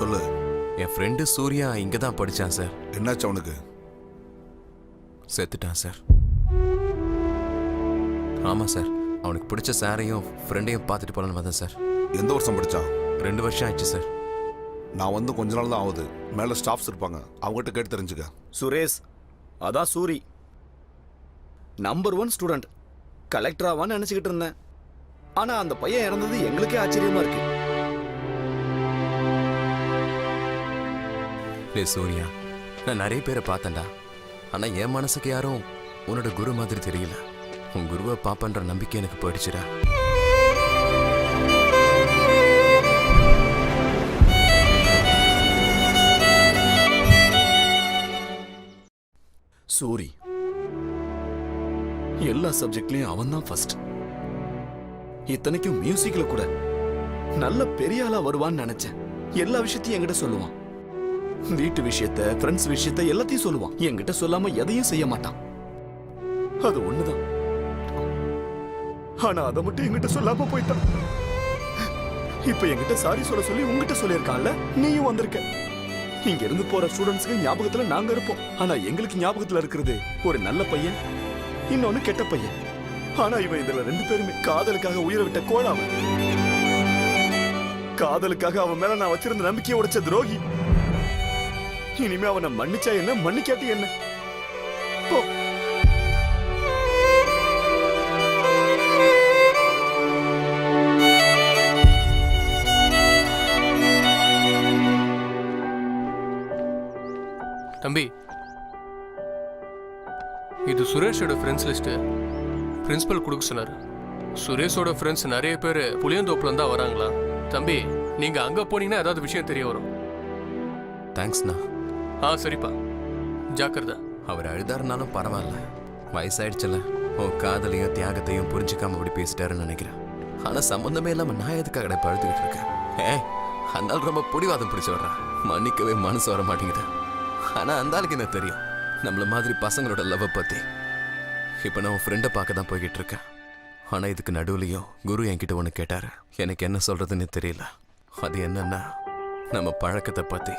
சொல்லு. என் ஃப்ரெண்டு சூர்யா இங்கே தான் படித்தான் சார். என்னாச்சு அவனுக்கு? செத்துட்டான் சார். ஆமாம் சார், அவனுக்கு பிடிச்ச சாரையும் ஃப்ரெண்டையும் பார்த்துட்டு போகலான்னு வந்தேன் சார். எந்த வருஷம் படித்தான்? 2 வருஷம் ஆயிடுச்சு சார். நான் வந்து கொஞ்ச நாள் தான் ஆகுது. மேலே ஸ்டாஃப்ஸ் இருப்பாங்க, அவங்ககிட்ட கேட்டு தெரிஞ்சுக்க. சுரேஷ், அதான் சூரி, நம்பர் 1 ஸ்டூடெண்ட். கலெக்டராவான்னு நினச்சிக்கிட்டு இருந்தேன். ஆனால் அந்த பையன் இறந்தது எங்களுக்கே ஆச்சரியமா இருக்கு. டே சூர்யா, நான் நிறைய பேரை பார்த்தேன்டா. ஆனால் என் மனசுக்கு யாரும் உன்னோட குரு மாதிரி தெரியல. உன் குருவை பாப்பன்ற நம்பிக்கை எனக்கு போயிடுச்சுடா. சூரி எல்லா சப்ஜெக்ட்லயும் அவன் தான் ஃபர்ஸ்ட். இத்தனைக்கும் மியூசிக்ல கூட நல்ல பெரிய ஆளா வருவான்னு நினைச்சேன். எல்லா விஷயத்தையும் என்கிட்ட சொல்லுவான். வீட்டு விஷயத்த, ஃப்ரெண்ட்ஸ் விஷயத்த எல்லாத்தையும் சொல்லுவான். என்கிட்ட சொல்லாம எதையும் செய்ய மாட்டான். அது ஒண்ணுதான். ஆனா அதை மட்டும் என்கிட்ட சொல்லாம போயிட்டான். இப்ப என்கிட்ட சாரி சொல்ல சொல்லி உங்ககிட்ட சொல்லியிருக்கான்ல, நீயும் வந்திருக்க. இங்க இருந்து போற ஸ்டூடெண்ட்ஸ்க்கு ஞாபகத்துல நாங்க இருப்போம். ஆனா எங்களுக்கு ஞாபகத்துல இருக்கிறது ஒரு நல்ல பையன், இன்னொன்னு கெட்ட பையன். ஆனா இவன் இதுல 2 பேருமே காதலுக்காக உயிரை விட்ட கோளாவன். காதலுக்காக அவன் மேல நான் வச்சிருந்த நம்பிக்கையை உடைச்ச துரோகி. இனிமே அவனை மன்னிச்சா என்ன, மன்னிக்காட்டி என்ன? போ. தம்பி, இது சுரேஷோட ஃப்ரெண்ட்ஸ் லிஸ்ட்டு. பிரின்சிபல் கொடுக்க சொன்னார். சுரேஷோட ஃப்ரெண்ட்ஸ் நிறைய பேர் புளியந்தோப்புல தான் வராங்களா. தம்பி, நீங்க அங்க போனீங்கன்னா ஏதாவது விஷயம் தெரிய வரும். தேங்க்ஸ்ண்ணா. சரிப்பா, ஜாக்கிரதா. அவர் அழுதாருனாலும் பரவாயில்ல, வயசாயிடுச்சுல. உன் காதலையும் தியாகத்தையும் புரிஞ்சுக்காம அப்படி பேசிட்டாருன்னு நினைக்கிறேன். ஆனால் சம்பந்தமே இல்லாமல் நான் எதுக்காக இப்போ அழுதுகிட்டு இருக்கேன்? அதனால ரொம்ப பிடிவாதம் பிடிச்சி வர்றேன். மன்னிக்கவே மனசு வர மாட்டேங்குது. ஆனால் அந்த ஆளுக்கு என்ன தெரியும் நம்மள மாதிரி பசங்களோட லவ்வை பற்றி? இப்போ நான் உன் ஃப்ரெண்டை பார்க்க தான் போய்கிட்டு இருக்கேன். ஆனால் இதுக்கு நடுவுலையும் குரு என்கிட்ட ஒன்று கேட்டார். எனக்கு என்ன சொல்கிறதுன்னு தெரியல. அது என்னன்னா, நம்ம பழக்கத்தை பற்றி.